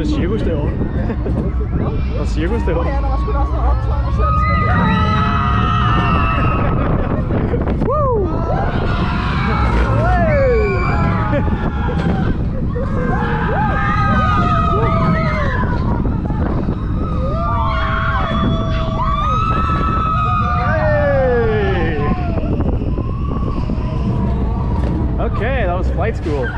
noget cirkus derovre. Der er cirkus derovre. Ja, der var sgu da også noget optøj, så er det sgu Woo! Okay, that was flight school.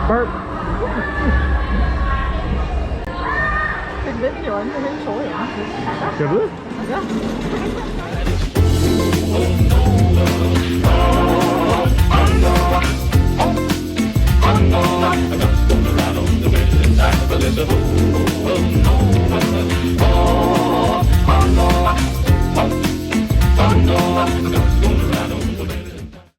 Burp. Det vendte jo øjnene helt tårer. Gør du det? Ja.